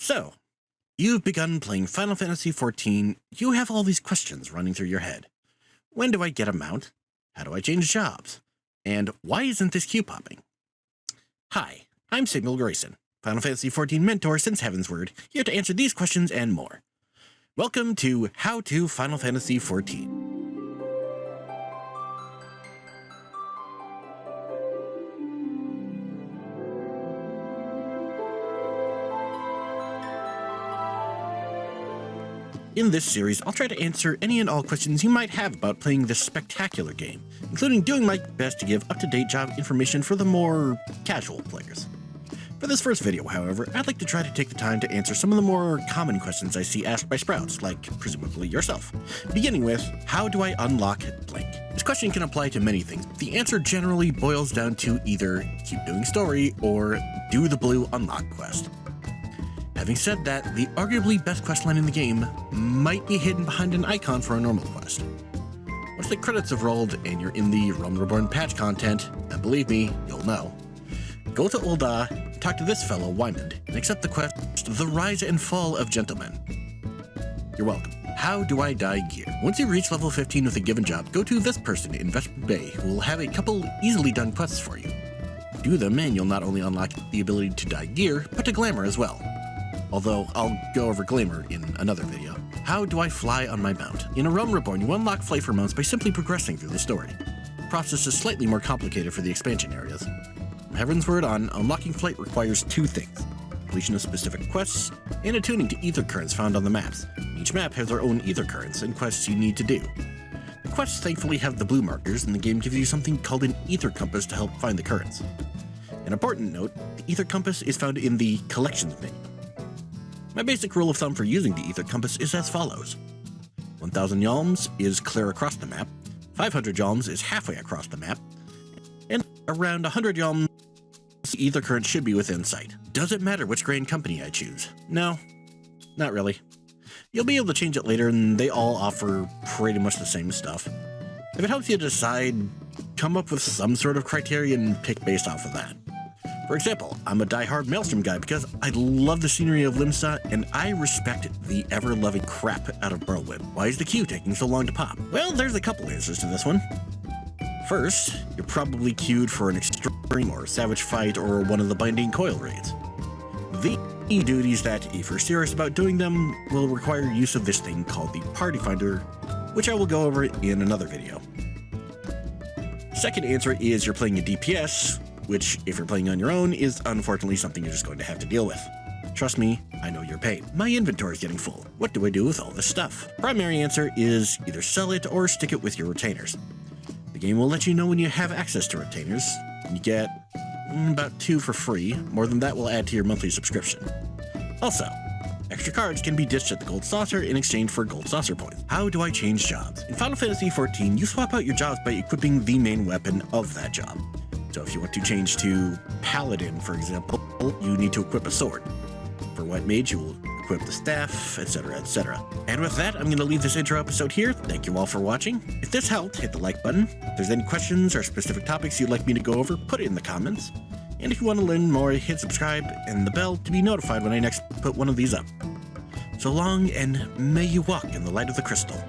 So, you've begun playing Final Fantasy XIV. You have all these questions running through your head. When do I get a mount? How do I change jobs? And why isn't this queue popping? Hi, I'm Signal Grayson, Final Fantasy XIV mentor since Heavensward, here to answer these questions and more. Welcome to How to Final Fantasy XIV. In this series, I'll try to answer any and all questions you might have about playing this spectacular game, including doing my best to give up-to-date job information for the more casual players. For this first video, however, I'd like to try to take the time to answer some of the more common questions I see asked by sprouts, like presumably yourself. Beginning with, how do I unlock blank? This question can apply to many things. The answer generally boils down to either keep doing story or do the blue unlock quest. Having said that, the arguably best questline in the game might be hidden behind an icon for a normal quest. Once the credits have rolled and you're in the Realm Reborn patch content, and believe me, you'll know, go to Ul'dah, talk to this fellow, Wymond, and accept the quest, The Rise and Fall of Gentlemen. You're welcome. How do I dye gear? Once you reach level 15 with a given job, go to this person in Vesper Bay, who will have a couple easily done quests for you. Do them and you'll not only unlock the ability to dye gear, but to glamour as well. Although I'll go over glamour in another video. How do I fly on my mount? In A Realm Reborn, you unlock flight for mounts by simply progressing through the story. The process is slightly more complicated for the expansion areas. From Heavensward on, unlocking flight requires two things: completion of specific quests, and attuning to ether currents found on the maps. Each map has their own ether currents and quests you need to do. The quests thankfully have the blue markers, and the game gives you something called an ether compass to help find the currents. An important note, the ether compass is found in the collections menu. My basic rule of thumb for using the ether compass is as follows. 1000 yalms is clear across the map, 500 yalms is halfway across the map, and around 100 yalms the ether current should be within sight. Does it matter which grain company I choose? No, not really. You'll be able to change it later and they all offer pretty much the same stuff. If it helps you decide, come up with some sort of criteria and pick based off of that. For example, I'm a die-hard Maelstrom guy because I love the scenery of Limsa and I respect the ever-loving crap out of Whirlwind. Why is the queue taking so long to pop? Well, there's a couple answers to this one. First, you're probably queued for an extreme or savage fight or one of the Binding Coil raids. The duties that, if you're serious about doing them, will require use of this thing called the Party Finder, which I will go over in another video. Second answer is you're playing a DPS, which, if you're playing on your own, is unfortunately something you're just going to have to deal with. Trust me, I know your pain. My inventory is getting full. What do I do with all this stuff? Primary answer is either sell it or stick it with your retainers. The game will let you know when you have access to retainers. You get about 2 for free. More than that will add to your monthly subscription. Also, extra cards can be ditched at the Gold Saucer in exchange for Gold Saucer points. How do I change jobs? In Final Fantasy XIV, you swap out your jobs by equipping the main weapon of that job. So if you want to change to Paladin, for example, you need to equip a sword. For White Mage, you will equip the staff, etc., etc. And with that, I'm going to leave this intro episode here. Thank you all for watching. If this helped, hit the like button. If there's any questions or specific topics you'd like me to go over, put it in the comments. And if you want to learn more, hit subscribe and the bell to be notified when I next put one of these up. So long, and may you walk in the light of the crystal.